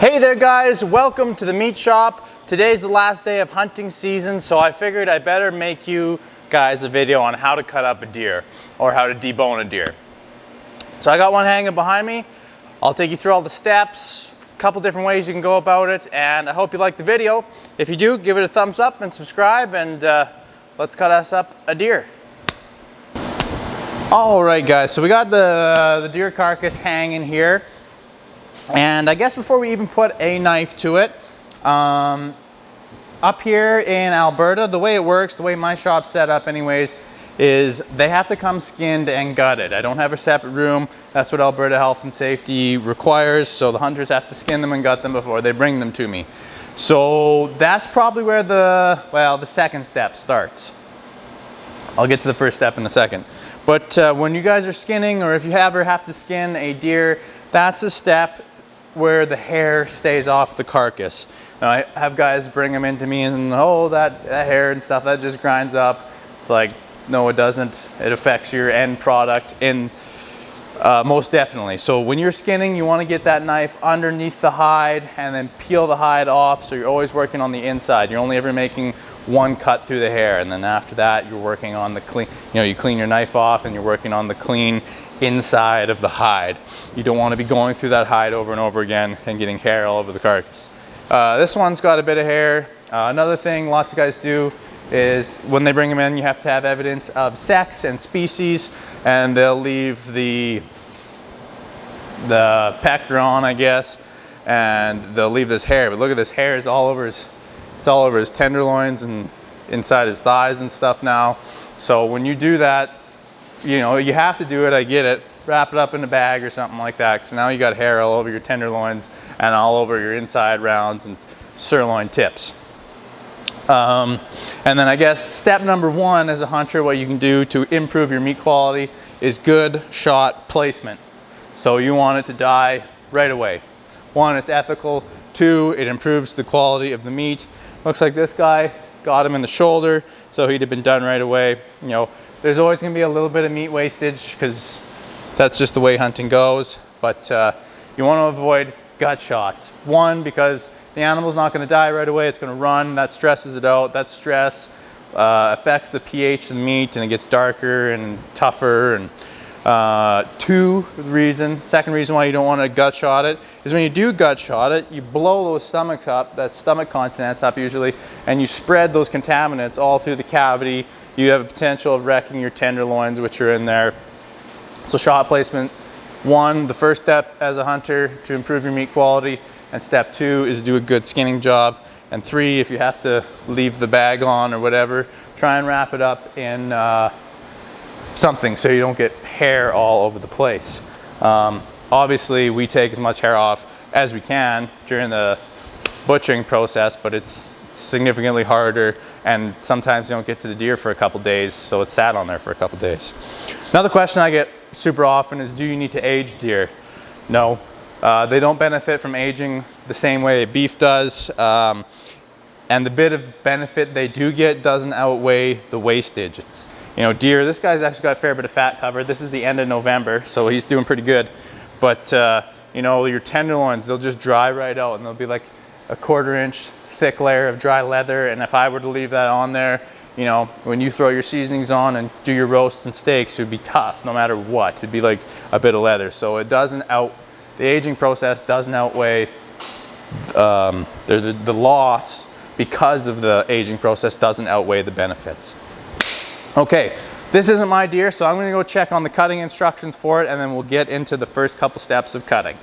Hey there guys, welcome to the meat shop. Today's the last day of hunting season, so I figured I better make you guys a video on how to cut up a deer or how to debone a deer. So I got one hanging behind me. I'll take you through all the steps, a couple different ways you can go about it, and I hope you like the video. If you do, give it a thumbs up and subscribe, and let's cut us up a deer. All right guys, so we got the deer carcass hanging here. And I guess before we even put a knife to it, up here in Alberta, the way it works, the way my shop's set up anyways, is they have to come skinned and gutted. I don't have a separate room. That's what Alberta Health and Safety requires. So the hunters have to skin them and gut them before they bring them to me. So that's probably where the second step starts. I'll get to the first step in a second. But when you guys are skinning, or if you ever have to skin a deer, that's the step where the hair stays off the carcass. Now, I have guys bring them into me and, oh, that hair and stuff, that just grinds up. It's like, no, it doesn't. It affects your end product in most definitely. So when you're skinning, you want to get that knife underneath the hide and then peel the hide off, so you're always working on the inside. You're only ever making one cut through the hair, and then after that you're working on the clean, you clean your knife off and you're working on the clean inside of the hide. You don't want to be going through that hide over and over again and getting hair all over the carcass. This one's got a bit of hair. Another thing lots of guys do is when they bring them in, you have to have evidence of sex and species, and they'll leave the pecker on, I guess, and they'll leave this hair. But look at this hair, it's all over his tenderloins and inside his thighs and stuff now. So when you do that, you have to do it, I get it. Wrap it up in a bag or something like that, because now you got hair all over your tenderloins and all over your inside rounds and sirloin tips. And then I guess step number one as a hunter, what you can do to improve your meat quality is good shot placement. So you want it to die right away. One, it's ethical. Two, it improves the quality of the meat. Looks like this guy got him in the shoulder, so he'd have been done right away. There's always going to be a little bit of meat wastage because that's just the way hunting goes, but you want to avoid gut shots. One, because the animal's not going to die right away, it's going to run, that stresses it out. That stress affects the pH of the meat and it gets darker and tougher. And second reason why you don't want to gut shot it is when you do gut shot it, you blow those stomachs up, that stomach contents up usually, and you spread those contaminants all through the cavity. You have a potential of wrecking your tenderloins, which are in there. So shot placement, one, the first step as a hunter to improve your meat quality, and step two is do a good skinning job. And three, if you have to leave the bag on or whatever, try and wrap it up in something so you don't get hair all over the place. Obviously, we take as much hair off as we can during the butchering process, but it's significantly harder, and sometimes you don't get to the deer for a couple days, so it's sat on there for a couple days. Another question I get super often is, do you need to age deer? No, they don't benefit from aging the same way beef does, and the bit of benefit they do get doesn't outweigh the wastage. It's, deer, this guy's actually got a fair bit of fat covered. This is the end of November, so he's doing pretty good. But your tenderloins, they'll just dry right out, and they'll be like a 1/4 inch thick layer of dry leather. And if I were to leave that on there, when you throw your seasonings on and do your roasts and steaks, it would be tough no matter what. It'd be like a bit of leather. So it doesn't the aging process doesn't outweigh the loss because of the aging process doesn't outweigh the benefits. Okay, this isn't my deer, so I'm going to go check on the cutting instructions for it, and then we'll get into the first couple steps of cutting.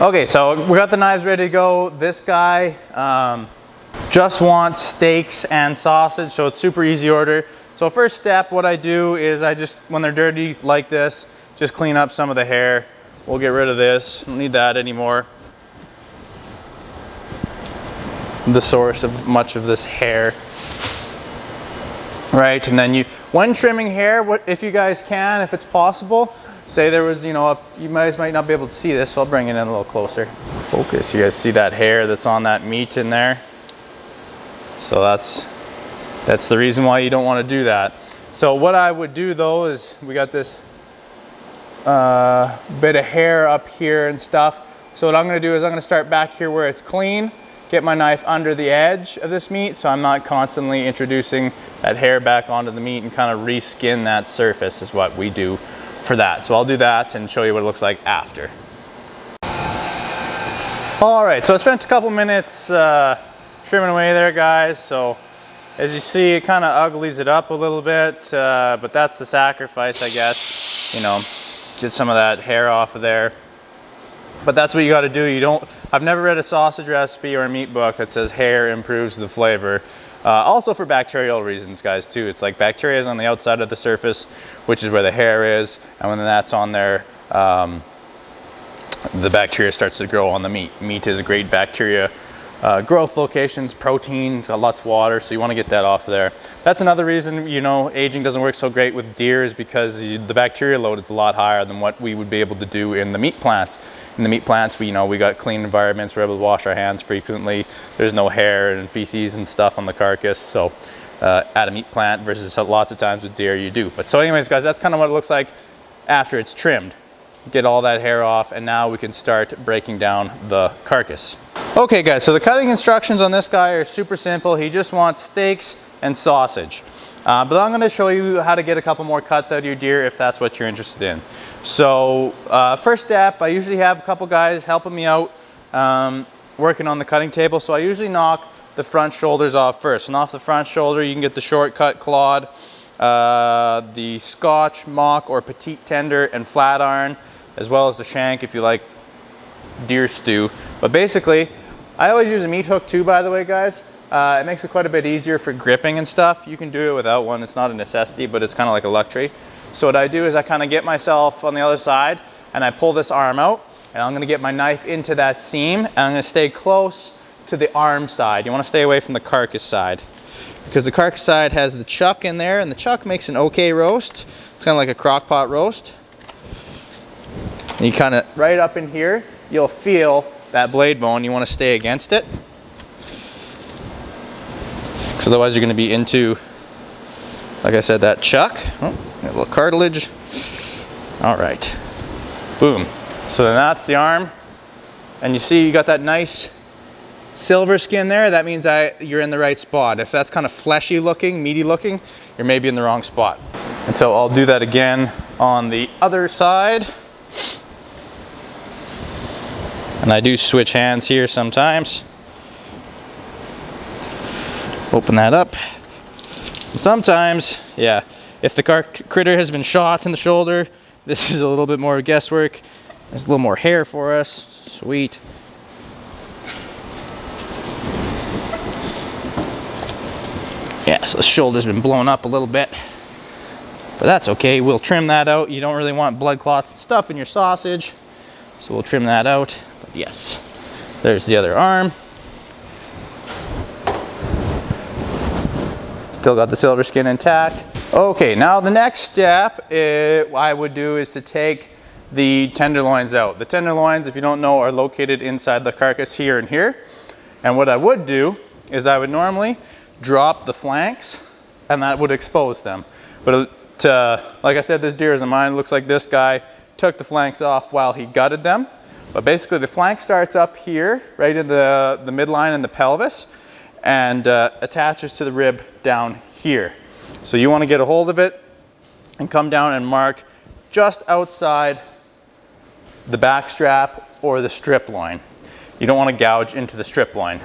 Okay, so we got the knives ready to go. This guy just wants steaks and sausage, so it's super easy order. So first step, what I do is when they're dirty like this, just clean up some of the hair. We'll get rid of this, don't need that anymore. The source of much of this hair. Right, and then when trimming hair, if you guys can, if it's possible, say there was, you guys might not be able to see this, so I'll bring it in a little closer. Focus, you guys see that hair that's on that meat in there? So that's the reason why you don't want to do that. So what I would do though is, we got this bit of hair up here and stuff. So what I'm gonna do is I'm gonna start back here where it's clean, get my knife under the edge of this meat so I'm not constantly introducing that hair back onto the meat, and kind of reskin that surface is what we do for that. So I'll do that and show you what it looks like after. All right, so I spent a couple minutes trimming away there, guys. So as you see, it kind of uglies it up a little bit, but that's the sacrifice, I guess. You know, get some of that hair off of there. But that's what you got to do. I've never read a sausage recipe or a meat book that says hair improves the flavor. Also for bacterial reasons, guys, too. It's like bacteria is on the outside of the surface, which is where the hair is, and when that's on there, the bacteria starts to grow on the meat. Meat is a great bacteria growth locations, protein, it's got lots of water, so you want to get that off of there. That's another reason, you know, aging doesn't work so great with deer, is because the bacteria load is a lot higher than what we would be able to do in the meat plants. In the meat plants, we got clean environments, we're able to wash our hands frequently, there's no hair and feces and stuff on the carcass. So at a meat plant versus lots of times with deer you do. But so anyways, guys, that's kind of what it looks like after it's trimmed. Get all that hair off, and now we can start breaking down the carcass. Okay guys, so the cutting instructions on this guy are super simple. He just wants steaks and sausage. But I'm going to show you how to get a couple more cuts out of your deer if that's what you're interested in. So first step, I usually have a couple guys helping me out working on the cutting table. So I usually knock the front shoulders off first. And off the front shoulder you can get the shortcut clawed, the Scotch, mock or petite tender and flat iron, as well as the shank if you like deer stew. But basically I always use a meat hook too, by the way, guys. It makes it quite a bit easier for gripping and stuff. You can do it without one. It's not a necessity, but it's kind of like a luxury. So what I do is I kind of get myself on the other side and I pull this arm out, and I'm going to get my knife into that seam, and I'm going to stay close to the arm side. You want to stay away from the carcass side, because the carcass side has the chuck in there, and the chuck makes an okay roast. It's kind of like a crock pot roast. And you kind of, right up in here, you'll feel that blade bone. You want to stay against it, because otherwise you're going to be into, like I said, that chuck. Oh, a little cartilage. All right, boom. So then that's the arm, and you see you got that nice silver skin there. That means you're in the right spot. If that's kind of fleshy looking, meaty looking, you're maybe in the wrong spot. And so I'll do that again on the other side. And I do switch hands here sometimes. Open that up. And sometimes, yeah, if the critter has been shot in the shoulder, this is a little bit more guesswork. There's a little more hair for us. Sweet. Yeah, so the shoulder's been blown up a little bit, but that's okay. We'll trim that out. You don't really want blood clots and stuff in your sausage, so we'll trim that out. But yes, there's the other arm. Still got the silver skin intact. Okay, now the next step I would do is to take the tenderloins out. The tenderloins, if you don't know, are located inside the carcass here and here. And what I would do is I would normally drop the flanks, and that would expose them. But like I said, this deer isn't mine. It looks like this guy took the flanks off while he gutted them. But basically the flank starts up here, right in the midline and the pelvis, and attaches to the rib down here. So you want to get a hold of it and come down and mark just outside the back strap or the strip loin. You don't want to gouge into the strip loin.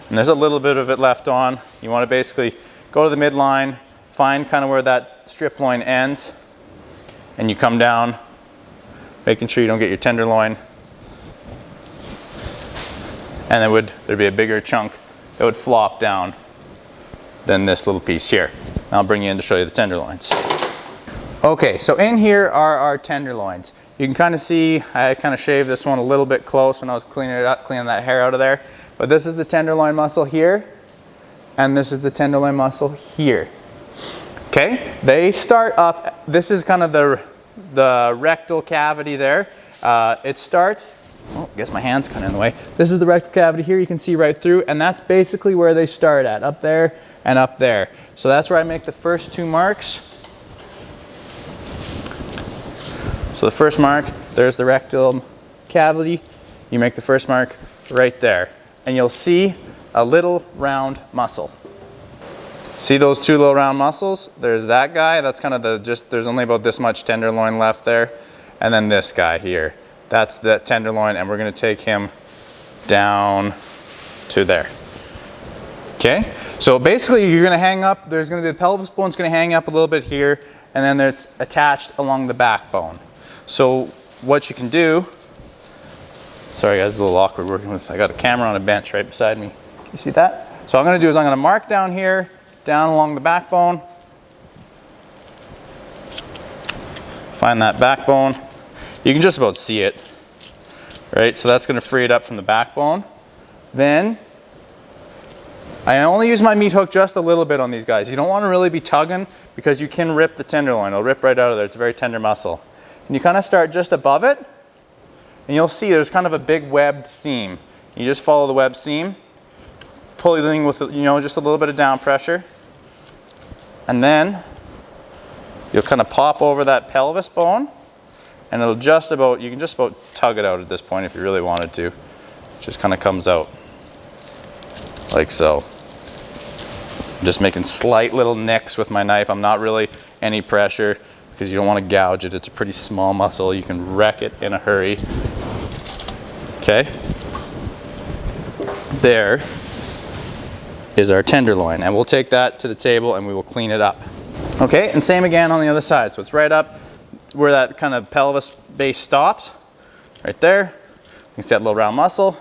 And there's a little bit of it left on. You want to basically go to the midline, find kind of where that strip loin ends, and you come down, making sure you don't get your tenderloin. And there'd be a bigger chunk that would flop down than this little piece here. I'll bring you in to show you the tenderloins. Okay, so in here are our tenderloins. You can kind of see, I kind of shaved this one a little bit close when I was cleaning it up, cleaning that hair out of there. But this is the tenderloin muscle here, and this is the tenderloin muscle here. Okay, they start up, this is kind of the rectal cavity there. It starts, oh, I guess my hand's kind of in the way. This is the rectal cavity here, you can see right through, and that's basically where they start at, up there and up there. So that's where I make the first two marks. So the first mark, there's the rectal cavity, you make the first mark right there. And you'll see a little round muscle. See those two little round muscles? There's that guy, that's kind of there's only about this much tenderloin left there. And then this guy here, that's the tenderloin, and we're gonna take him down to there. Okay, so basically you're gonna hang up, there's gonna be the pelvis bone's gonna hang up a little bit here, and then it's attached along the backbone. So what you can do, sorry guys, it's a little awkward working with this. I got a camera on a bench right beside me. You see that? So what I'm gonna do is I'm gonna mark down here, down along the backbone. Find that backbone. You can just about see it, right? So that's gonna free it up from the backbone. Then, I only use my meat hook just a little bit on these guys. You don't want to really be tugging because you can rip the tenderloin. It'll rip right out of there. It's a very tender muscle. And you kind of start just above it, and you'll see there's kind of a big webbed seam. You just follow the webbed seam, pulling with, you know, just a little bit of down pressure. And then you'll kind of pop over that pelvis bone, and it'll just about, you can just about tug it out at this point if you really wanted to. It just kind of comes out like so. I'm just making slight little nicks with my knife. I'm not really any pressure because you don't want to gouge it. It's a pretty small muscle. You can wreck it in a hurry. Okay. There is our tenderloin, and we'll take that to the table and we will clean it up. Okay, and same again on the other side. So it's right up where that kind of pelvis base stops, right there. You can see that little round muscle.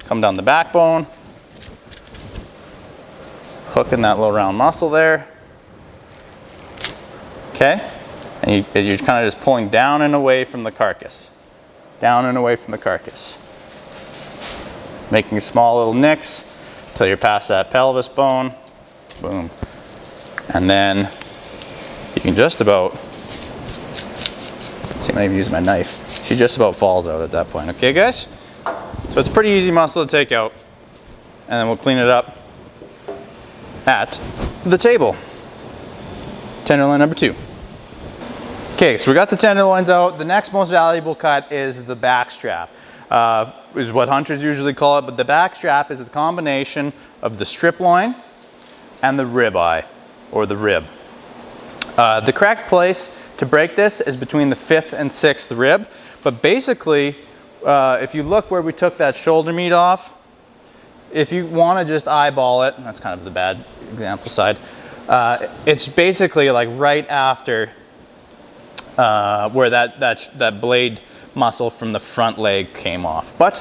Come down the backbone. Hook in that little round muscle there. Okay, and you're kind of just pulling down and away from the carcass. Down and away from the carcass. Making small little nicks until you're past that pelvis bone. Boom. And then you can just about, see, I might even use my knife. She just about falls out at that point. Okay, guys? So it's a pretty easy muscle to take out. And then we'll clean it up at the table. Tenderloin number 2. Okay, so we got the tenderloins out. The next most valuable cut is the backstrap. Is what hunters usually call it, but the backstrap is a combination of the strip loin and the rib eye, or the rib. The correct place to break this is between the 5th and 6th rib, but basically, if you look where we took that shoulder meat off, if you want to just eyeball it, that's kind of the bad example side, it's basically like right after where that blade muscle from the front leg came off. But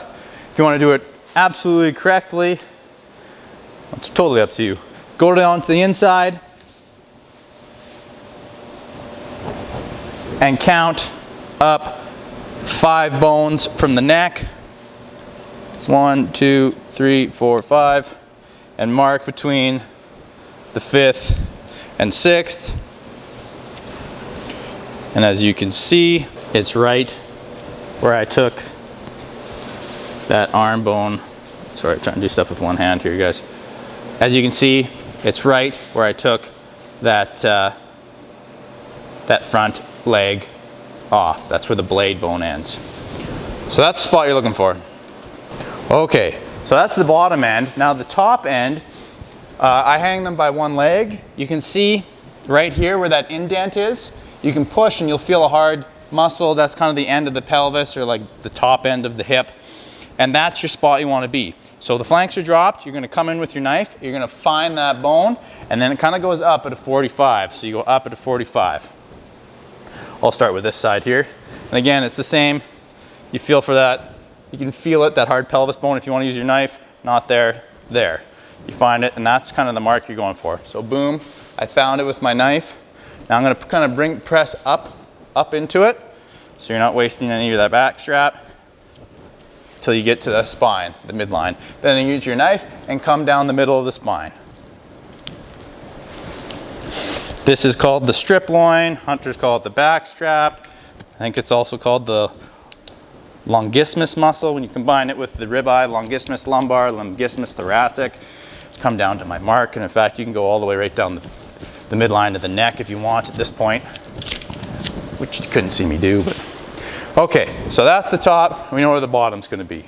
if you want to do it absolutely correctly, it's totally up to you. Go down to the inside and count up 5 bones from the neck. 1, 2, 3, 4, 5, and mark between the 5th and 6th. And as you can see, it's right where I took that arm bone. Sorry, I'm trying to do stuff with one hand here, guys. As you can see, it's right where I took that that front leg off. That's where the blade bone ends. So that's the spot you're looking for. Okay, so that's the bottom end. Now the top end, I hang them by one leg. You can see right here where that indent is. You can push and you'll feel a hard muscle. That's kind of the end of the pelvis, or like the top end of the hip. And that's your spot you want to be. So the flanks are dropped. You're going to come in with your knife. You're going to find that bone, and then it kind of goes up at a 45. So you go up at a 45. I'll start with this side here. And again, it's the same. You feel for that. You can feel it, that hard pelvis bone. If you want to use your knife, not there, there. You find it, and that's kind of the mark you're going for. So boom, I found it with my knife. Now I'm going to kind of press up into it, so you're not wasting any of that back strap until you get to the spine, the midline. Then you use your knife and come down the middle of the spine. This is called the strip loin. Hunters call it the back strap. I think it's also called the longissimus muscle when you combine it with the ribeye, longissimus lumbar, longissimus thoracic. Come down to my mark, and in fact you can go all the way right down the midline of the neck if you want at this point, which you couldn't see me do, but Okay, so that's the top. We know where the bottom's gonna be.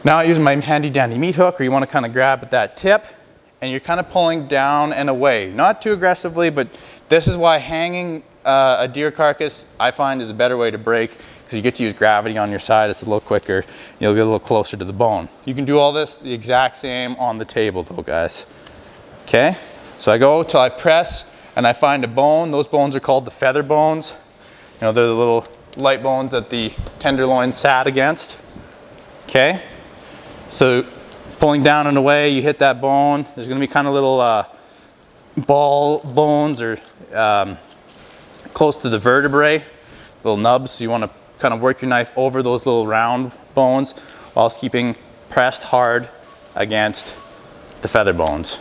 Now I use my handy dandy meat hook, or you wanna kind of grab at that tip, and you're kind of pulling down and away. Not too aggressively, but this is why hanging a deer carcass, I find, is a better way to break, because you get to use gravity on your side. It's a little quicker. You'll get a little closer to the bone. You can do all this the exact same on the table though, guys. Okay, so I go till I press and I find a bone. Those bones are called the feather bones. You know, they're the little light bones that the tenderloin sat against. Okay, so pulling down and away, you hit that bone. There's gonna be kind of little ball bones, or close to the vertebrae, little nubs. So you wanna kind of work your knife over those little round bones whilst keeping pressed hard against the feather bones.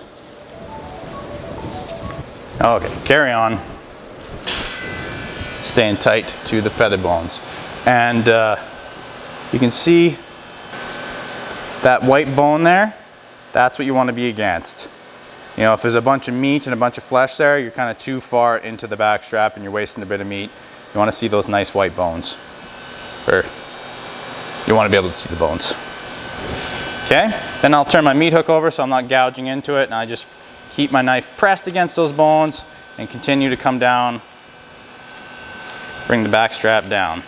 Okay, carry on. Staying tight to the feather bones. And you can see that white bone there, that's what you want to be against. You know, if there's a bunch of meat and a bunch of flesh there, you're kind of too far into the back strap and you're wasting a bit of meat. You want to see those nice white bones. Or you want to be able to see the bones. Okay, then I'll turn my meat hook over so I'm not gouging into it, and I just keep my knife pressed against those bones and continue to come down. Bring the back strap down.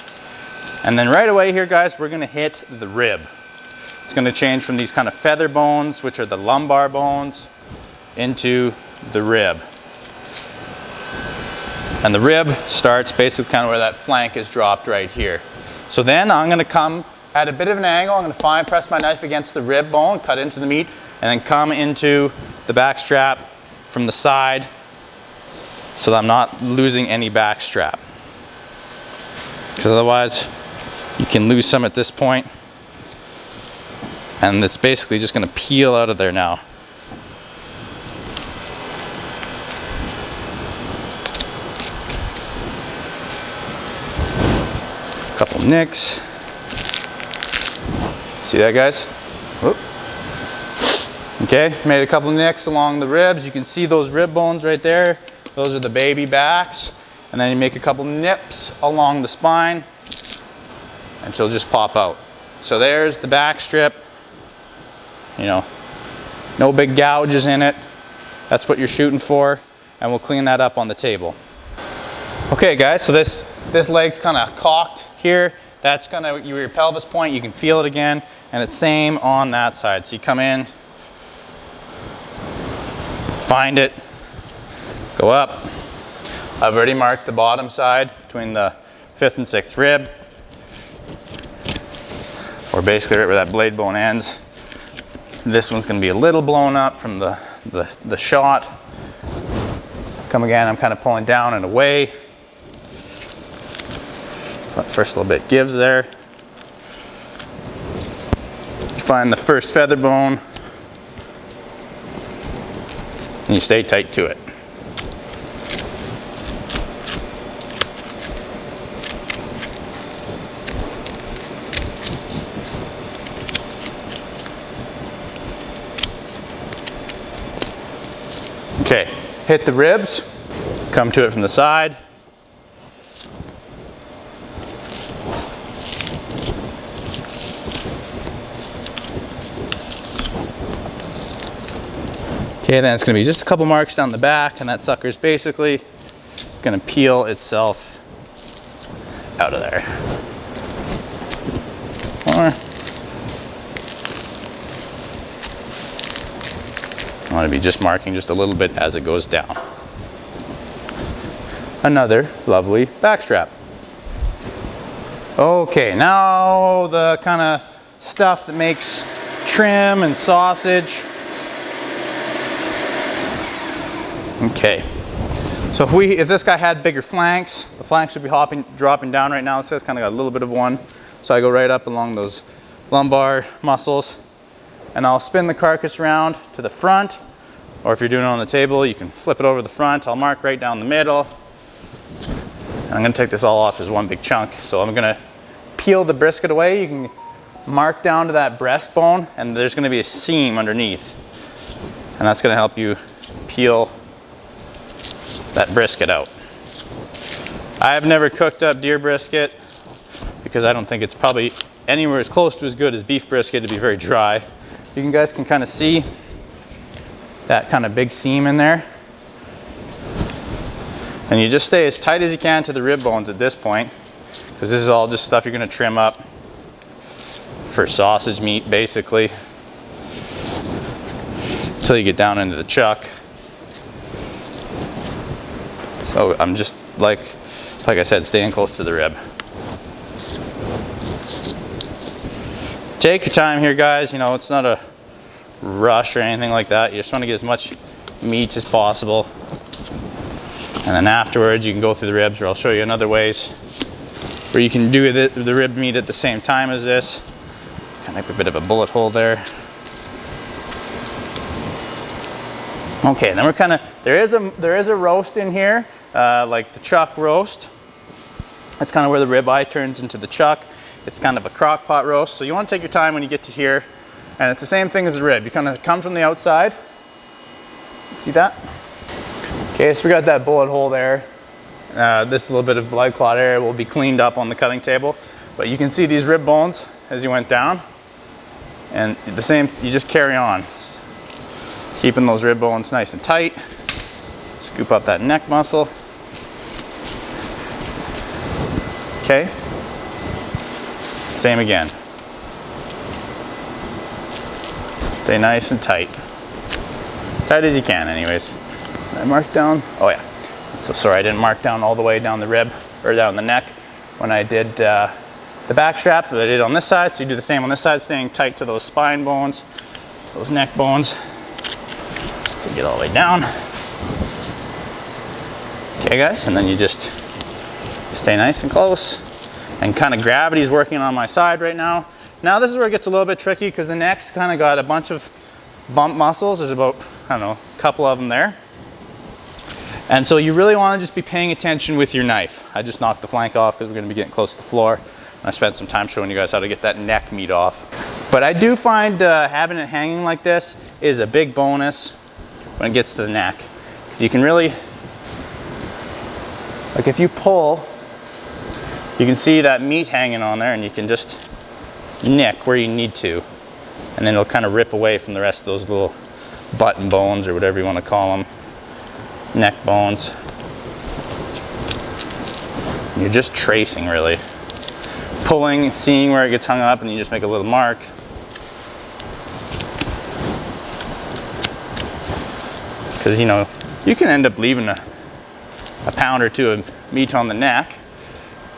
And then right away here, guys, we're gonna hit the rib. It's gonna change from these kind of feather bones, which are the lumbar bones, into the rib. And the rib starts basically kind of where that flank is dropped right here. So then I'm gonna come at a bit of an angle. I'm gonna press my knife against the rib bone, cut into the meat, and then come into the back strap from the side so that I'm not losing any back strap. Because otherwise you can lose some at this point, and it's basically just going to peel out of there now. A couple nicks. See that, guys? Whoop. Okay, made a couple nicks along the ribs. You can see those rib bones right there. Those are the baby backs. And then you make a couple nips along the spine, and she'll just pop out. So there's the back strip. You know, no big gouges in it. That's what you're shooting for, and we'll clean that up on the table. Okay, guys, so this leg's kind of cocked here. That's gonna your pelvis point. You can feel it again, and it's same on that side. So you come in, find it, go up. I've already marked the bottom side between the 5th and 6th rib, or basically right where that blade bone ends. This one's going to be a little blown up from the shot. Come again, I'm kind of pulling down and away. So that first little bit gives there. Find the first feather bone, and you stay tight to it. Okay, hit the ribs, come to it from the side. Okay, then it's gonna be just a couple marks down the back, and that sucker's basically gonna peel itself out of there. Or I want to be just marking just a little bit as it goes down. Another lovely backstrap. Okay, now the kind of stuff that makes trim and sausage. Okay, so if this guy had bigger flanks, the flanks would be dropping down right now. It says kind of got a little bit of one. So I go right up along those lumbar muscles, and I'll spin the carcass around to the front, or if you're doing it on the table, you can flip it over the front. I'll mark right down the middle. And I'm gonna take this all off as one big chunk. So I'm gonna peel the brisket away. You can mark down to that breastbone, and there's gonna be a seam underneath. And that's gonna help you peel that brisket out. I have never cooked up deer brisket. because I don't think it's probably anywhere as close to as good as beef brisket. To be very dry. You guys can kind of see that kind of big seam in there. And you just stay as tight as you can to the rib bones at this point, because this is all just stuff you're going to trim up for sausage meat, basically, until you get down into the chuck. So I'm just like I said, staying close to the rib. Take your time here, guys. You know, it's not a rush or anything like that. You just want to get as much meat as possible. And then afterwards, you can go through the ribs, or I'll show you another ways where you can do the rib meat at the same time as this. Kind of like a bit of a bullet hole there. Okay, and then we're kind of, there is a roast in here, like the chuck roast. That's kind of where the ribeye turns into the chuck. It's kind of a crock pot roast, so you want to take your time when you get to here. And it's the same thing as the rib. You kind of come from the outside. See that? Okay, so we got that bullet hole there. This little bit of blood clot area will be cleaned up on the cutting table. But you can see these rib bones as you went down. And the same, you just carry on. Keeping those rib bones nice and tight. Scoop up that neck muscle. Okay. Same again. Stay nice and tight. Tight as you can anyways. Did I mark down? Oh yeah. So sorry, I didn't mark down all the way down the rib, or down the neck when I did the backstrap, but I did on this side. So you do the same on this side, staying tight to those spine bones, those neck bones. So get all the way down. Okay guys, and then you just stay nice and close. And kind of gravity's working on my side right now. Now this is where it gets a little bit tricky, because the neck's kind of got a bunch of bump muscles. There's about, I don't know, a couple of them there. And so you really want to just be paying attention with your knife. I just knocked the flank off because we're going to be getting close to the floor. And I spent some time showing you guys how to get that neck meat off. But I do find having it hanging like this is a big bonus when it gets to the neck. Because you can really, like if you pull, you can see that meat hanging on there, and you can just nick where you need to. And then it'll kind of rip away from the rest of those little button bones, or whatever you want to call them. Neck bones. You're just tracing, really. Pulling, seeing where it gets hung up, and you just make a little mark. Because, you know, you can end up leaving a pound or two of meat on the neck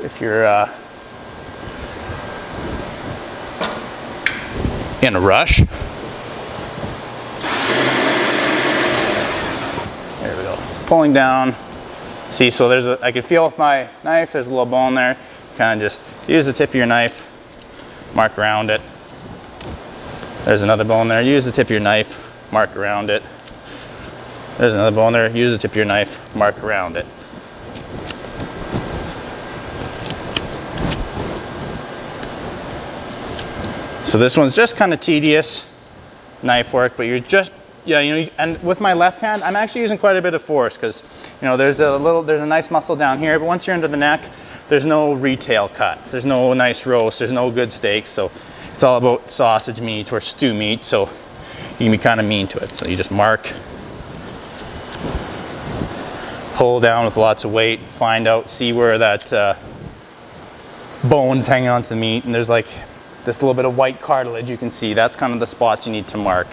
if you're in a rush. There we go. Pulling down. See, so there's I can feel with my knife, there's a little bone there. Kind of just use the tip of your knife, mark around it. There's another bone there. Use the tip of your knife, mark around it. There's another bone there. Use the tip of your knife, mark around it. So this one's just kind of tedious knife work, but you're just, yeah, you know, and with my left hand, I'm actually using quite a bit of force, because, you know, there's a nice muscle down here, but once you're into the neck, there's no retail cuts, there's no nice roast, there's no good steaks, so it's all about sausage meat or stew meat, so you can be kind of mean to it. So you just mark, pull down with lots of weight, find out, see where that bone's hanging onto the meat, and there's like this little bit of white cartilage you can see. That's kind of the spots you need to mark.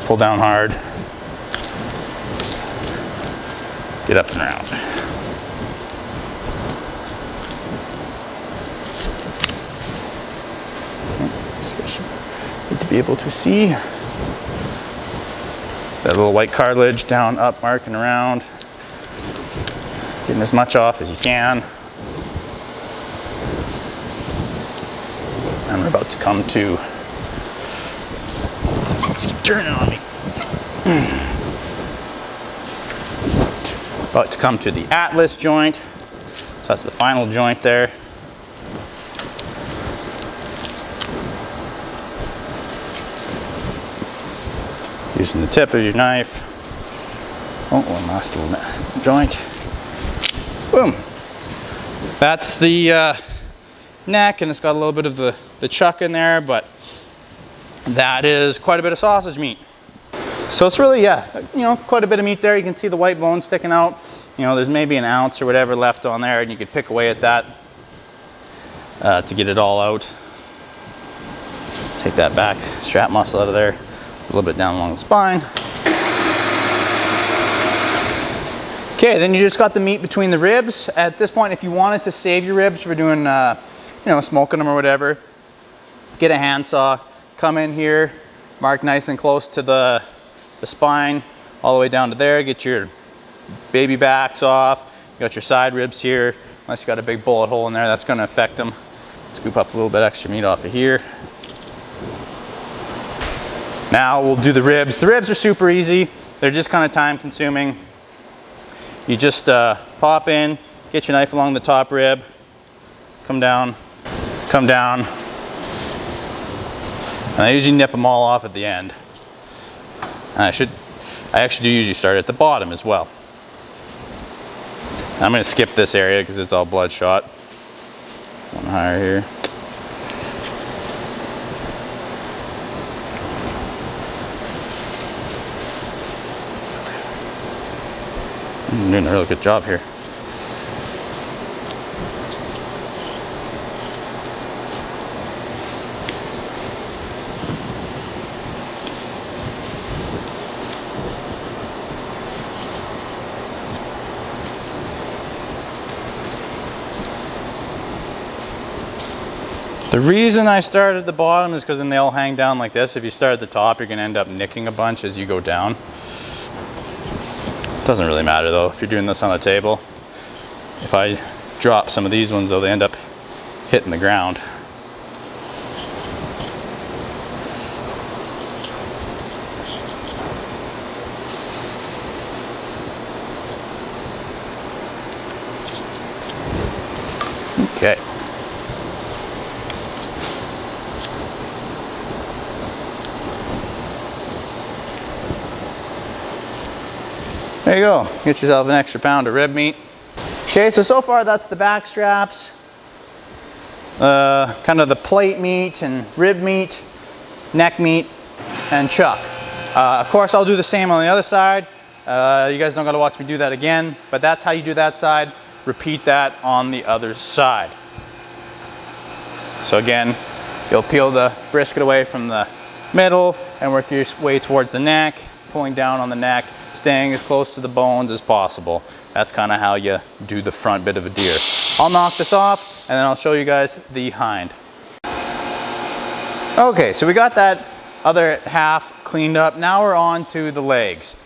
Pull down hard. Get up and around. Need to be able to see that little white cartilage, down, up, marking around. Getting as much off as you can. And we're about to come to, let's keep turning on me. About to come to the atlas joint. So that's the final joint there. Using the tip of your knife. Oh, one last little joint. Boom. That's the neck, and it's got a little bit of the chuck in there, but that is quite a bit of sausage meat. So it's really, yeah, you know, quite a bit of meat there. You can see the white bone sticking out. You know, there's maybe an ounce or whatever left on there, and you could pick away at that to get it all out. Take that back strap muscle out of there, a little bit down along the spine. Okay, then you just got the meat between the ribs. At this point, if you wanted to save your ribs for doing, you know, smoking them or whatever, get a handsaw, come in here, mark nice and close to the spine, all the way down to there, get your baby backs off. You got your side ribs here. Unless you got a big bullet hole in there, that's gonna affect them. Scoop up a little bit extra meat off of here. Now we'll do the ribs. The ribs are super easy. They're just kind of time consuming. You just pop in, get your knife along the top rib, come down, and I usually nip them all off at the end. And I actually do usually start at the bottom as well. I'm going to skip this area because it's all bloodshot. One higher here. I'm doing a really good job here. The reason I start at the bottom is because then they all hang down like this. If you start at the top, you're going to end up nicking a bunch as you go down. Doesn't really matter though if you're doing this on a table. If I drop some of these ones though, they end up hitting the ground. Okay. There you go, get yourself an extra pound of rib meat. Okay, so far that's the back straps, kind of the plate meat and rib meat, neck meat, and chuck. Of course, I'll do the same on the other side. You guys don't gotta watch me do that again, but that's how you do that side. Repeat that on the other side. So again, you'll peel the brisket away from the middle and work your way towards the neck, pulling down on the neck, staying as close to the bones as possible. That's kind of how you do the front bit of a deer. I'll knock this off and then I'll show you guys the hind. Okay, so we got that other half cleaned up. Now we're on to the legs.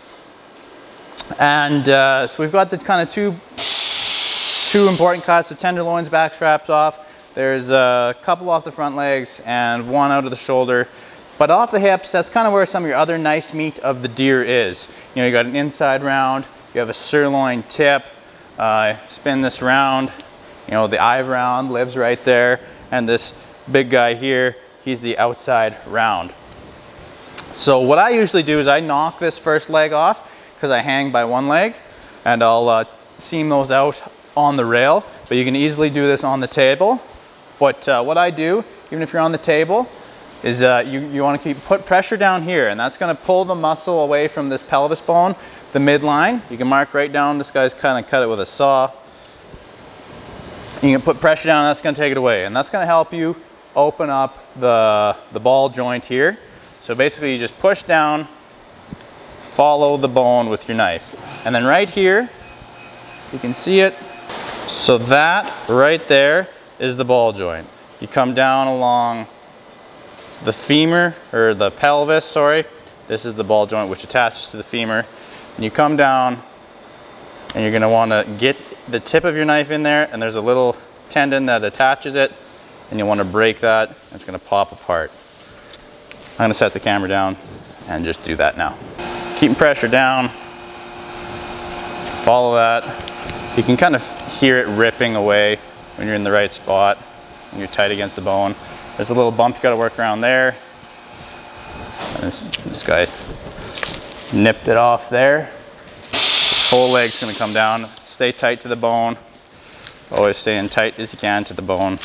And so we've got the kind of two important cuts. The tenderloins, back straps off. There's a couple off the front legs and one out of the shoulder. But off the hips, that's kind of where some of your other nice meat of the deer is. You know, you got an inside round, you have a sirloin tip, spin this round, you know, the eye round lives right there, and this big guy here, he's the outside round. So what I usually do is I knock this first leg off because I hang by one leg, and I'll seam those out on the rail, but you can easily do this on the table. But what I do, even if you're on the table, is you want to put pressure down here, and that's going to pull the muscle away from this pelvis bone, the midline. You can mark right down. This guy's kind of cut it with a saw. You can put pressure down, and that's going to take it away, and that's going to help you open up the ball joint here. So basically, you just push down, follow the bone with your knife, and then right here, you can see it. So that right there is the ball joint. You come down along the femur, or the pelvis, sorry. This is the ball joint which attaches to the femur. And you come down and you're gonna wanna get the tip of your knife in there, and there's a little tendon that attaches it, and you wanna break that, and it's gonna pop apart. I'm gonna set the camera down and just do that now. Keeping pressure down, follow that. You can kind of hear it ripping away when you're in the right spot, when you're tight against the bone. There's a little bump you got to work around there. And this guy nipped it off there. This whole leg's going to come down. Stay tight to the bone. Always stay in tight as you can to the bone.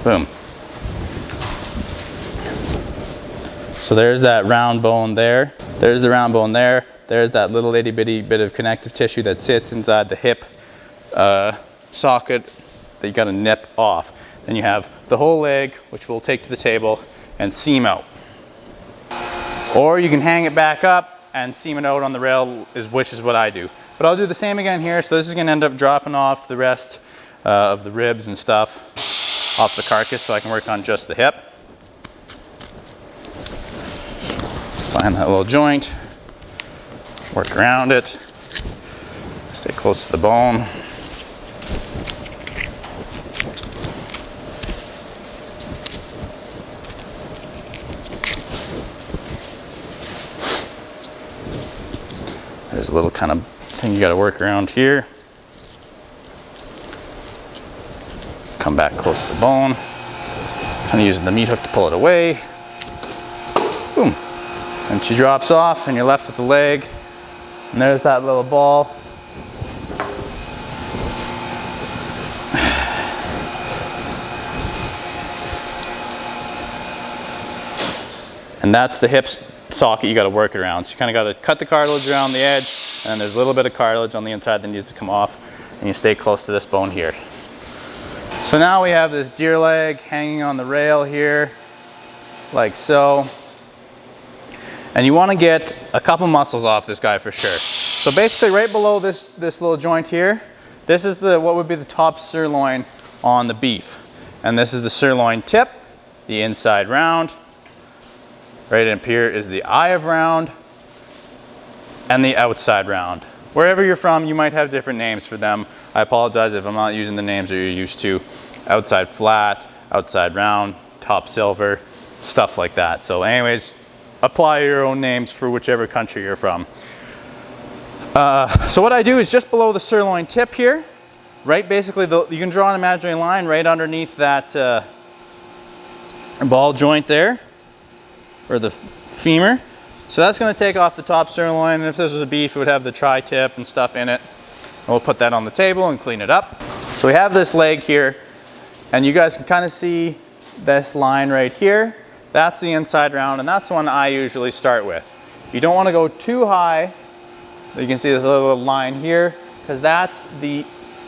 Boom. So there's that round bone there. There's the round bone there. There's that little itty bitty bit of connective tissue that sits inside the hip socket that you gotta nip off. Then you have the whole leg, which we'll take to the table and seam out. Or you can hang it back up and seam it out on the rail, which is what I do. But I'll do the same again here. So this is gonna end up dropping off the rest of the ribs and stuff off the carcass so I can work on just the hip. Find that little joint, work around it, stay close to the bone. There's a little kind of thing you got to work around here. Come back close to the bone, kind of using the meat hook to pull it away. Boom. And she drops off and you're left with the leg. And there's that little ball. And that's the hip socket you got to work it around. So you kind of got to cut the cartilage around the edge, and then there's a little bit of cartilage on the inside that needs to come off, and you stay close to this bone here. So now we have this deer leg hanging on the rail here, like so. And you want to get a couple muscles off this guy for sure. So basically right below this little joint here, this is what would be the top sirloin on the beef. And this is the sirloin tip, the inside round. Right up here is the eye of round and the outside round. Wherever you're from, you might have different names for them. I apologize if I'm not using the names that you're used to. Outside flat, outside round, top silver, stuff like that. So anyways, apply your own names for whichever country you're from. So what I do is just below the sirloin tip here, right? Basically, you can draw an imaginary line right underneath that ball joint there, or the femur. So that's going to take off the top sirloin, and if this was a beef, it would have the tri-tip and stuff in it. And we'll put that on the table and clean it up. So we have this leg here, and you guys can kind of see this line right here. That's the inside round, and that's the one I usually start with. You don't want to go too high. You can see this little line here, because that's the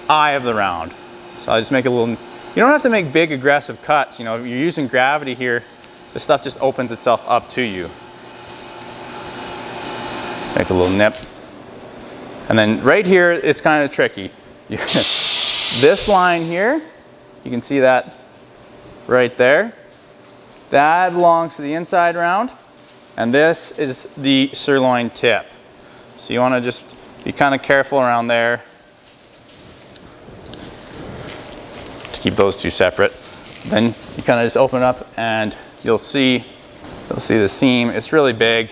eye of the round. So I just make a little, you don't have to make big aggressive cuts. You know, if you're using gravity here, the stuff just opens itself up to you. Make a little nip. And then right here, it's kind of tricky. This line here, you can see that right there. That belongs to the inside round. And this is the sirloin tip. So you want to just be kind of careful around there to keep those two separate. Then you kind of just open up and you'll see the seam. It's really big.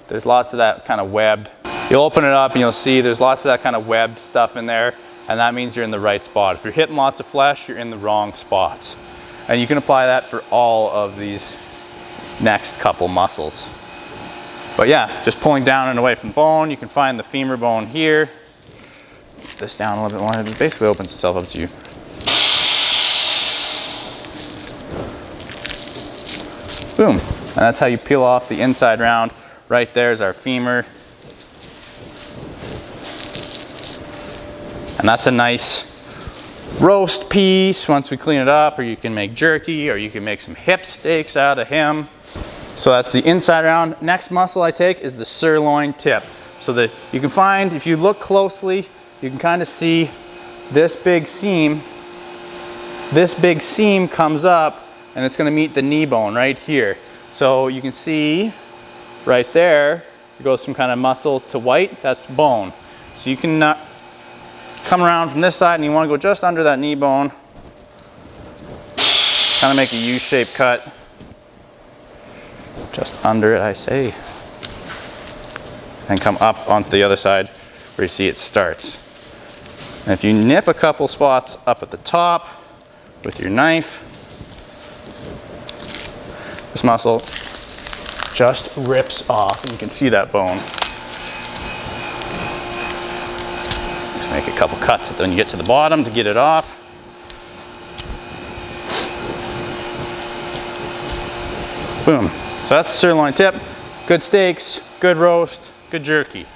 There's lots of that kind of webbed. You'll open it up and you'll see there's lots of that kind of webbed stuff in there, and that means you're in the right spot. If you're hitting lots of flesh, you're in the wrong spots. And you can apply that for all of these next couple muscles. But yeah, just pulling down and away from bone. You can find the femur bone here. Put this down a little bit more. It basically opens itself up to you. Boom. And that's how you peel off the inside round. Right there's our femur. And that's a nice roast piece once we clean it up, or you can make jerky, or you can make some hip steaks out of him. So that's the inside round. Next muscle I take is the sirloin tip. So that you can find, if you look closely, you can kind of see this big seam. This big seam comes up and it's going to meet the knee bone right here. So you can see right there, it goes from kind of muscle to white, that's bone. So you can come around from this side and you want to go just under that knee bone. Kind of make a U-shaped cut. Just under it, I say. And come up onto the other side where you see it starts. And if you nip a couple spots up at the top with your knife, this muscle just rips off, and you can see that bone. Just make a couple cuts when you get to the bottom to get it off. Boom. So that's the sirloin tip. Good steaks, good roast, good jerky.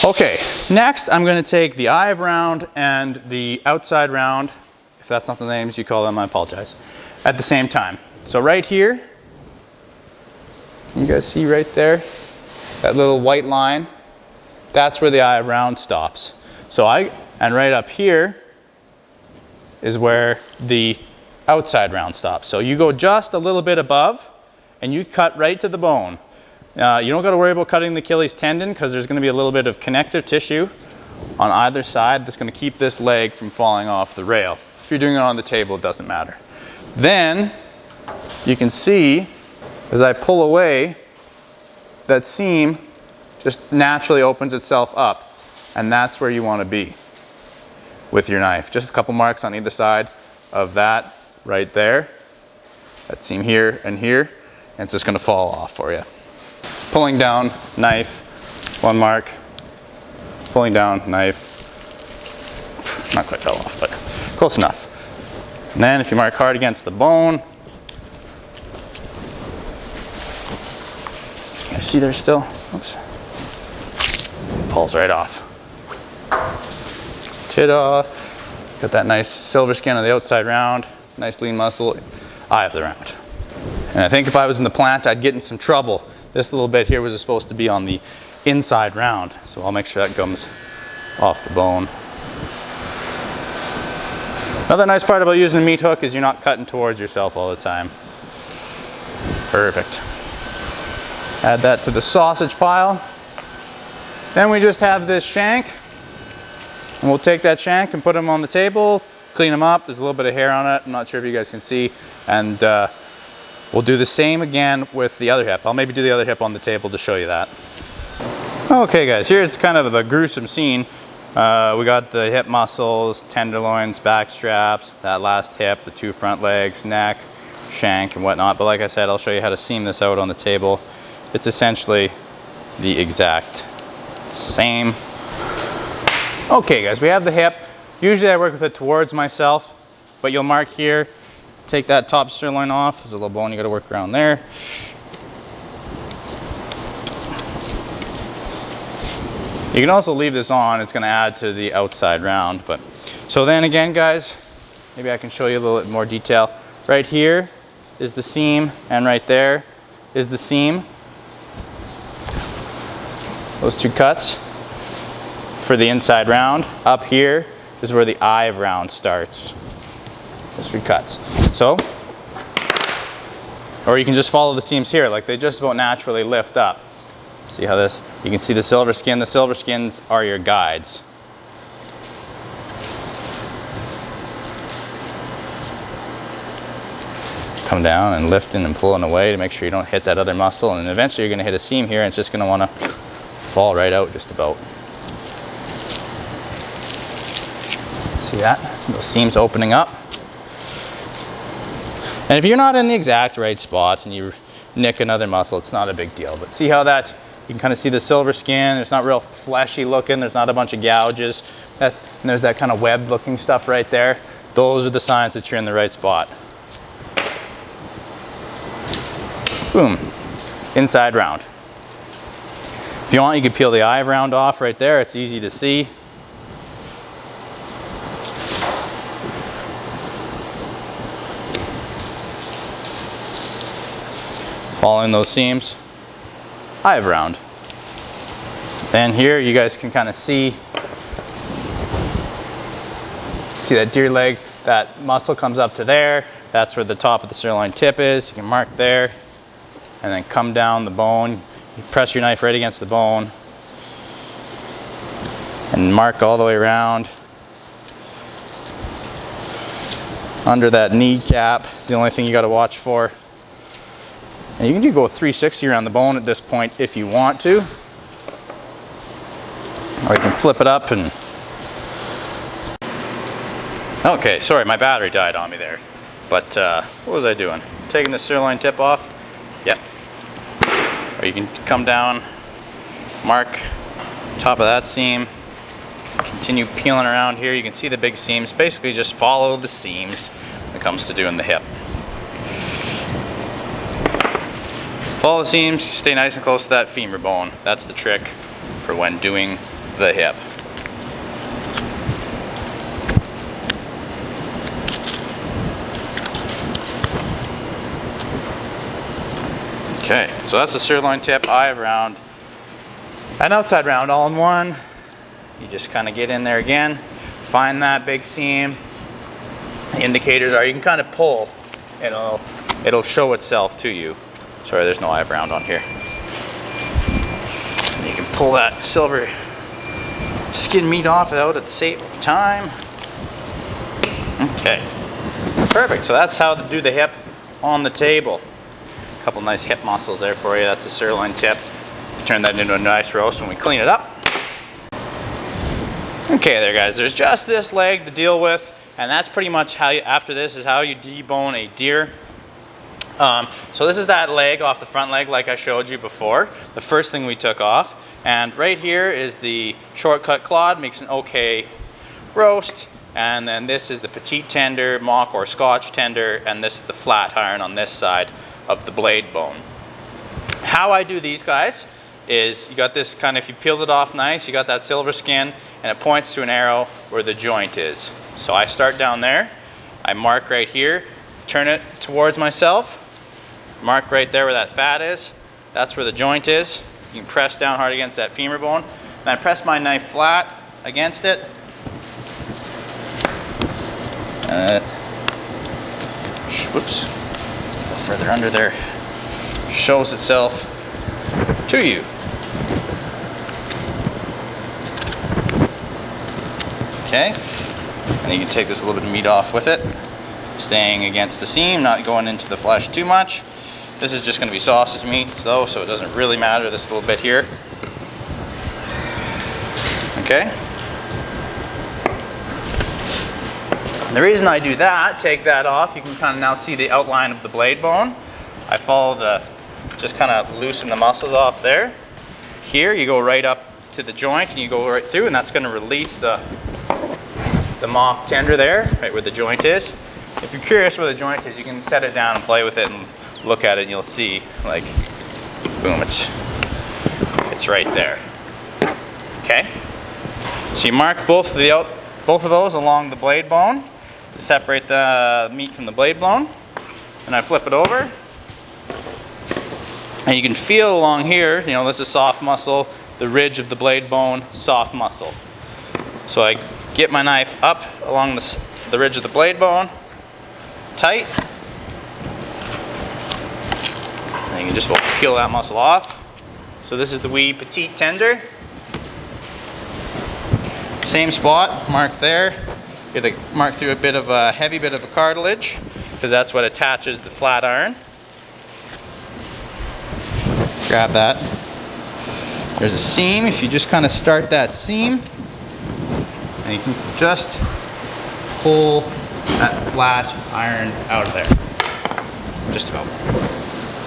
Okay, next I'm gonna take the eye round and the outside round, if that's not the names you call them, I apologize, at the same time. So right here, you guys see right there, that little white line, that's where the eye round stops. And right up here is where the outside round stops. So you go just a little bit above and you cut right to the bone. You don't got to worry about cutting the Achilles tendon because there's going to be a little bit of connective tissue on either side that's going to keep this leg from falling off the rail. If you're doing it on the table, it doesn't matter. Then you can see as I pull away, that seam just naturally opens itself up, and that's where you want to be with your knife. Just a couple marks on either side of that right there. That seam here and here, and it's just going to fall off for you. Pulling down, knife, one mark, pulling down, knife, not quite fell off, but close enough. And then if you mark hard against the bone, you see there still, oops, pulls right off. Ta-da! Got that nice silver skin on the outside round, nice lean muscle, eye of the round. And I think if I was in the plant, I'd get in some trouble. This little bit here was supposed to be on the inside round, so I'll make sure that comes off the bone. Another nice part about using a meat hook is you're not cutting towards yourself all the time. Perfect. Add that to the sausage pile. Then we just have this shank, and we'll take that shank and put him on the table, clean him up. There's a little bit of hair on it. I'm not sure if you guys can see. And we'll do the same again with the other hip. I'll maybe do the other hip on the table to show you that. Okay guys, here's kind of the gruesome scene. We got the hip muscles, tenderloins, back straps, that last hip, the two front legs, neck, shank and whatnot. But like I said, I'll show you how to seam this out on the table. It's essentially the exact same. Okay guys, we have the hip. Usually I work with it towards myself, but you'll mark here, take that top sirloin off. There's a little bone you gotta work around there. You can also leave this on, it's gonna add to the outside round. But so then again guys, maybe I can show you a little bit more detail. Right here is the seam, and right there is the seam. Those two cuts for the inside round. Up here is where the eye of round starts. Those three cuts. So, or you can just follow the seams here, like they just about naturally lift up. See how this, you can see the silver skin. The silver skins are your guides. Come down and lifting and pulling away to make sure you don't hit that other muscle, and eventually you're going to hit a seam here and it's just going to want to fall right out just about. See that? Those seams opening up. And if you're not in the exact right spot and you nick another muscle, it's not a big deal. But see how that, you can kind of see the silver skin. It's not real fleshy looking. There's not a bunch of gouges. And there's that kind of webbed looking stuff right there. Those are the signs that you're in the right spot. Boom. Inside round. If you want, you can peel the eye round off right there. It's easy to see. Following those seams, eye round. Then here you guys can kind of see that deer leg, that muscle comes up to there. That's where the top of the sirloin tip is. You can mark there and then come down the bone. You press your knife right against the bone and mark all the way around. Under that kneecap is the only thing you got to watch for. And you can do go 360 around the bone at this point if you want to. Or you can flip it up and... Okay, sorry, my battery died on me there. But what was I doing? Taking the sirloin tip off? Yep. Or you can come down, mark top of that seam, continue peeling around here. You can see the big seams. Basically just follow the seams when it comes to doing the hip. Follow the seams, stay nice and close to that femur bone. That's the trick for when doing the hip. Okay, so that's the sirloin tip, eye round, and outside round all in one. You just kind of get in there again, find that big seam. The indicators are, you can kind of pull, it'll show itself to you. Sorry, there's no eye round on here. And you can pull that silver skin meat off out at the same time. Okay, perfect. So that's how to do the hip on the table. A couple nice hip muscles there for you. That's the sirloin tip. Turn that into a nice roast when we clean it up. Okay there guys, there's just this leg to deal with, and that's pretty much how you, after this is how you debone a deer. So this is that leg off the front leg like I showed you before, the first thing we took off. And right here is the shortcut clod, makes an okay roast. And then this is the petite tender, mock or scotch tender, and this is the flat iron on this side of the blade bone. How I do these guys is you got this kind of, if you peeled it off nice, you got that silver skin and it points to an arrow where the joint is. So I start down there, I mark right here, turn it towards myself, mark right there where that fat is, that's where the joint is. You can press down hard against that femur bone, and I press my knife flat against it. Whoops, a little further under there, shows itself to you. Okay, and you can take this little bit of meat off with it, staying against the seam, not going into the flesh too much. This is just going to be sausage meat though, so it doesn't really matter, this little bit here. Okay. And the reason I do that, take that off, you can kind of now see the outline of the blade bone. I follow the, just kind of loosen the muscles off there. Here you go right up to the joint and you go right through, and that's going to release the mock tender there, right where the joint is. If you're curious where the joint is, you can set it down and play with it and look at it, and you'll see, like, boom, it's right there. Okay, so you mark both of those along the blade bone to separate the meat from the blade bone, and I flip it over, and you can feel along here, you know, this is soft muscle, the ridge of the blade bone, soft muscle. So I get my knife up along the ridge of the blade bone, tight, and you can just peel that muscle off. So this is the wee petite tender. Same spot, mark there. Get a mark through a bit of a heavy bit of a cartilage, because that's what attaches the flat iron. Grab that. There's a seam. If you just kind of start that seam, and you can just pull that flat iron out of there. Just about.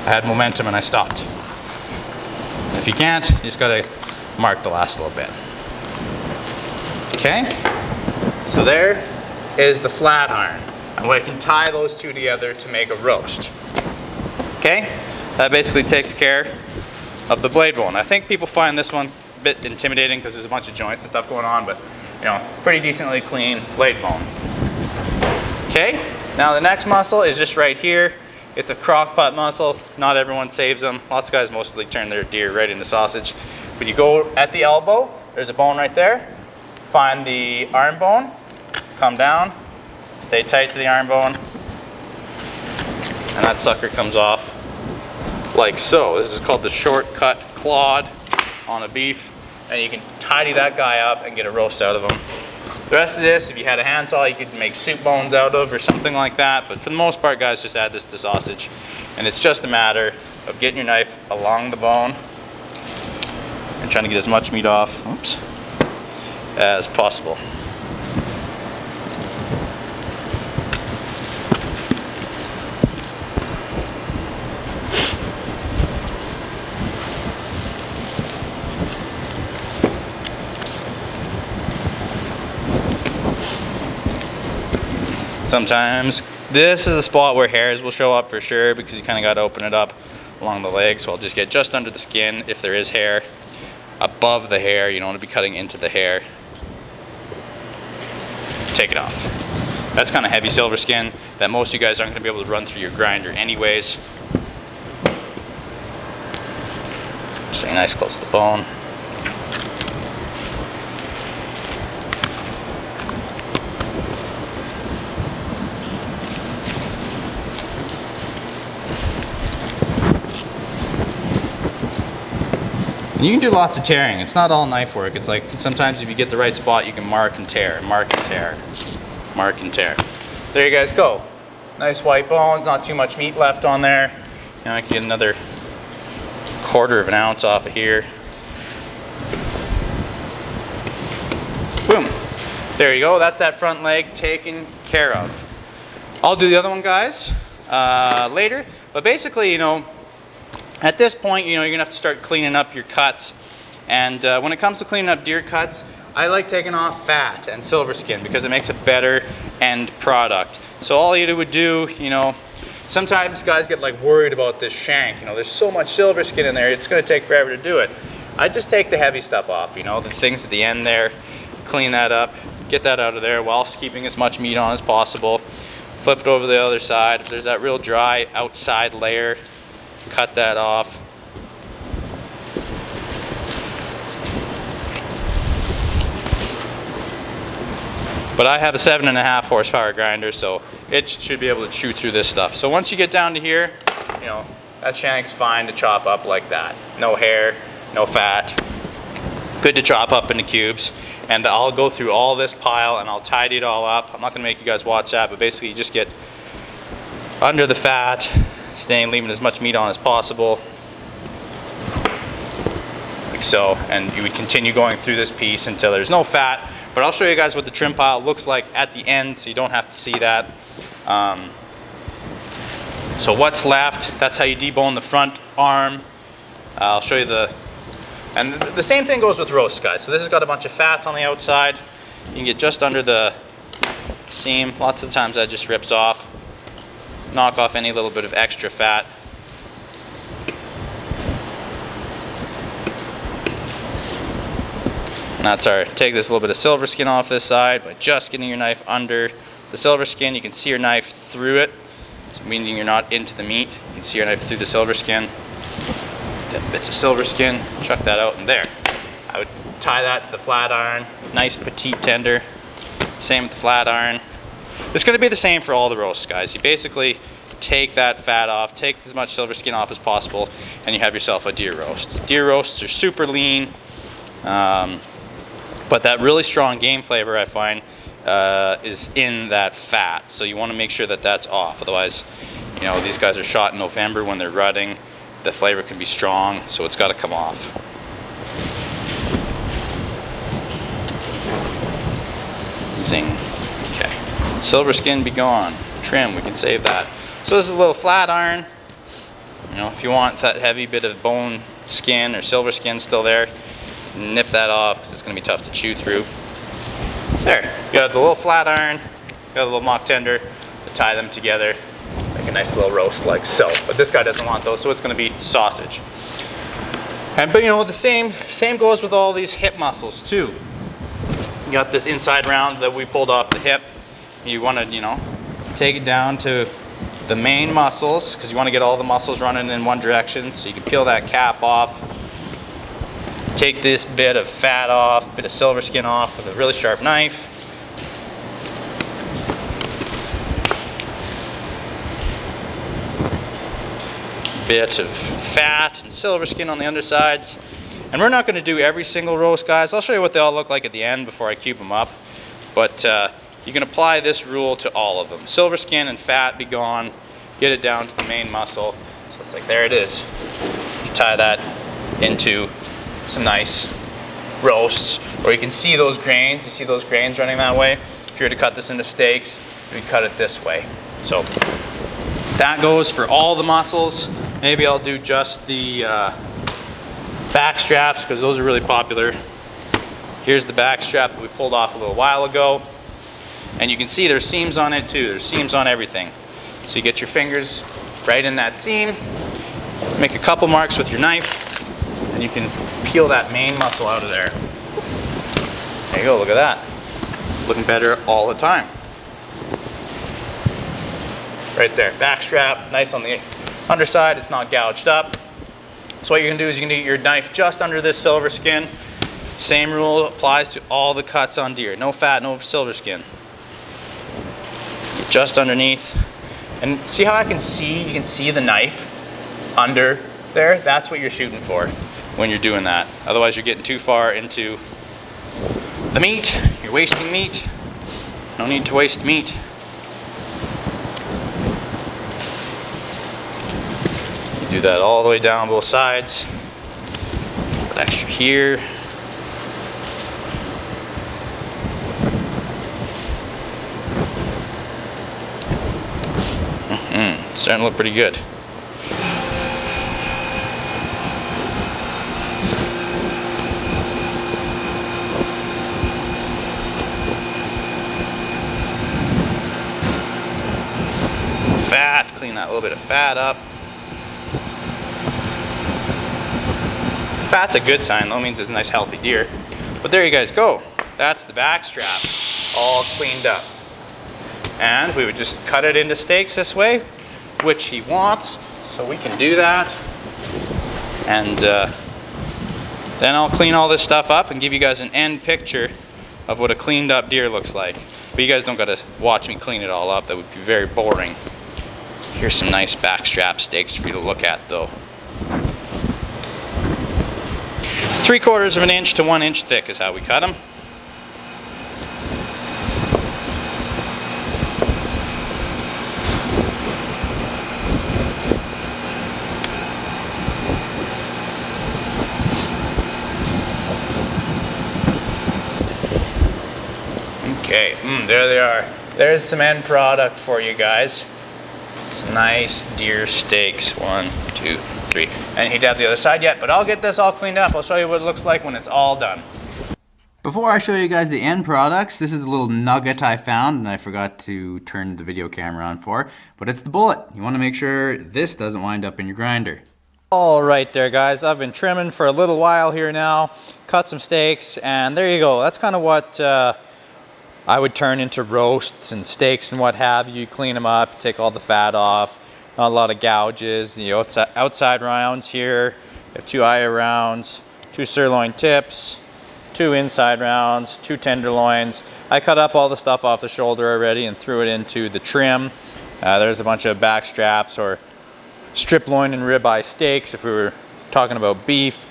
I had momentum and I stopped. If you can't, you just gotta mark the last little bit. Okay, so there is the flat iron. And I can tie those two together to make a roast. Okay, that basically takes care of the blade bone. I think people find this one a bit intimidating because there's a bunch of joints and stuff going on, but you know, pretty decently clean blade bone. Okay, now the next muscle is just right here. It's a crock pot muscle. Not everyone saves them. Lots of guys mostly turn their deer right into sausage. But you go at the elbow, there's a bone right there. Find the arm bone, come down, stay tight to the arm bone, and that sucker comes off like so. This is called the shortcut clod on a beef, and you can tidy that guy up and get a roast out of him. The rest of this, if you had a handsaw, you could make soup bones out of or something like that, but for the most part, guys, just add this to sausage. And it's just a matter of getting your knife along the bone and trying to get as much meat off, oops, as possible. Sometimes This is the spot where hairs will show up for sure, because you kind of got to open it up along the leg. So I'll just get just under the skin if there is hair. Above the hair, you don't want to be cutting into the hair. Take it off. That's kind of heavy silver skin that most of you guys aren't going to be able to run through your grinder anyways. Stay nice close to the bone. And you can do lots of tearing. It's not all knife work. It's like sometimes if you get the right spot, you can mark and tear, mark and tear, mark and tear. There you guys go. Nice white bones, not too much meat left on there. Now I can get another 1/4 of an ounce off of here. Boom. There you go. That's that front leg taken care of. I'll do the other one, guys, later. But basically, you know, at this point, you know, you're gonna have to start cleaning up your cuts. And when it comes to cleaning up deer cuts, I like taking off fat and silver skin because it makes a better end product. So all you would do, you know, sometimes guys get like worried about this shank. You know, there's so much silver skin in there, it's gonna take forever to do it. I just take the heavy stuff off, you know, the things at the end there, clean that up, get that out of there whilst keeping as much meat on as possible. Flip it over the other side. If there's that real dry outside layer, cut that off. But I have a 7.5 horsepower grinder, so it should be able to chew through this stuff. So once you get down to here, you know, that shank's fine to chop up like that. No hair, no fat. Good to chop up into cubes. And I'll go through all this pile and I'll tidy it all up. I'm not gonna make you guys watch that, but basically you just get under the fat, leaving as much meat on as possible, like so. And you would continue going through this piece until there's no fat. But I'll show you guys what the trim pile looks like at the end, so you don't have to see that. So what's left, that's how you debone the front arm. I'll show you and the same thing goes with roast, guys. So this has got a bunch of fat on the outside. You can get just under the seam. Lots of times that just rips off. Knock off any little bit of extra fat. And that's take this little bit of silver skin off this side by just getting your knife under the silver skin. You can see your knife through it, meaning you're not into the meat. You can see your knife through the silver skin. Them bits of silver skin, chuck that out in there. I would tie that to the flat iron. Nice petite tender. Same with the flat iron. It's going to be the same for all the roasts, guys. You basically take that fat off, take as much silver skin off as possible, and you have yourself a deer roast. Deer roasts are super lean, but that really strong game flavor, I find, is in that fat. So you want to make sure that that's off. Otherwise, you know, these guys are shot in November when they're rutting. The flavor can be strong, so it's got to come off. Zing. Okay. Silver skin be gone. Trim, we can save that. So this is a little flat iron. You know, if you want that heavy bit of bone skin or silver skin still there, nip that off because it's going to be tough to chew through. There. You got the little flat iron, got a little mock tender, to tie them together. Make a nice little roast like so. But this guy doesn't want those, so it's going to be sausage. But you know, the same goes with all these hip muscles too. You got this inside round that we pulled off the hip. You want to, you know, take it down to the main muscles because you want to get all the muscles running in one direction. So you can peel that cap off. Take this bit of fat off, bit of silver skin off with a really sharp knife. Bit of fat and silver skin on the undersides. And we're not going to do every single roast, guys. I'll show you what they all look like at the end before I cube them up. But you can apply this rule to all of them. Silver skin and fat be gone. Get it down to the main muscle. So it's like, there it is. You tie that into some nice roasts. Or you can see those grains. You see those grains running that way? If you were to cut this into steaks, we cut it this way. So that goes for all the muscles. Maybe I'll do just the back straps because those are really popular. Here's the back strap that we pulled off a little while ago. And you can see there's seams on it too. There's seams on everything. So you get your fingers right in that seam, make a couple marks with your knife, and you can peel that main muscle out of there. There you go, look at that. Looking better all the time. Right there, back strap, nice on the underside, it's not gouged up. So what you're gonna do is you're gonna get your knife just under this silver skin. Same rule applies to all the cuts on deer. No fat, no silver skin. Just underneath. And see how you can see the knife under there? That's what you're shooting for when you're doing that. Otherwise you're getting too far into the meat. You're wasting meat. No need to waste meat. You do that all the way down both sides. Put extra here. It's starting to look pretty good. Fat, clean that little bit of fat up. Fat's a good sign, though, means it's a nice healthy deer. But there you guys go. That's the back strap, all cleaned up. And we would just cut it into steaks this way, which he wants, so we can do that. And then I'll clean all this stuff up and give you guys an end picture of what a cleaned up deer looks like. But you guys don't gotta watch me clean it all up, that would be very boring. Here's some nice backstrap steaks for you to look at though. 3/4 of an inch to 1 inch thick is how we cut them. Okay, there they are. There's some end product for you guys. Some nice deer steaks. 1, 2, 3. And he didn't have the other side yet, but I'll get this all cleaned up. I'll show you what it looks like when it's all done. Before I show you guys the end products, this is a little nugget I found and I forgot to turn the video camera on for, but it's the bullet. You want to make sure this doesn't wind up in your grinder. All right there guys, I've been trimming for a little while here now, cut some steaks, and there you go. That's kind of what I would turn into roasts and steaks and what have you. Clean them up, take all the fat off, not a lot of gouges. The outside rounds here, you have 2 eye rounds, 2 sirloin tips, 2 inside rounds, 2 tenderloins. I cut up all the stuff off the shoulder already and threw it into the trim. There's a bunch of back straps or strip loin and ribeye steaks if we were talking about beef.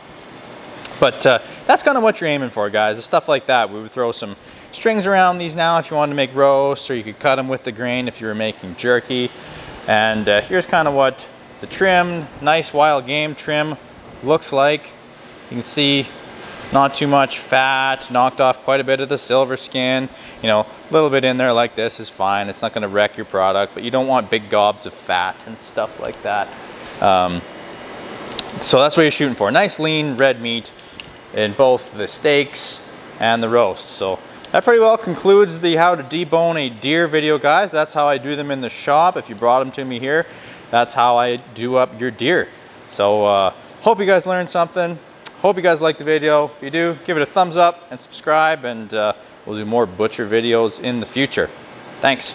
But that's kind of what you're aiming for, guys. Stuff like that. We would throw some strings around these now if you wanted to make roasts, or you could cut them with the grain if you were making jerky. And here's kind of what the trim, nice wild game trim, looks like. You can see not too much fat, knocked off quite a bit of the silver skin. You know, a little bit in there like this is fine. It's not going to wreck your product, but you don't want big gobs of fat and stuff like that. So that's what you're shooting for. Nice lean red meat in both the steaks and the roasts. So that pretty well concludes the how to debone a deer video, guys. That's how I do them in the shop. If you brought them to me here, that's how I do up your deer. So hope you guys learned something. Hope you guys liked the video. If you do, give it a thumbs up and subscribe, and we'll do more butcher videos in the future. Thanks.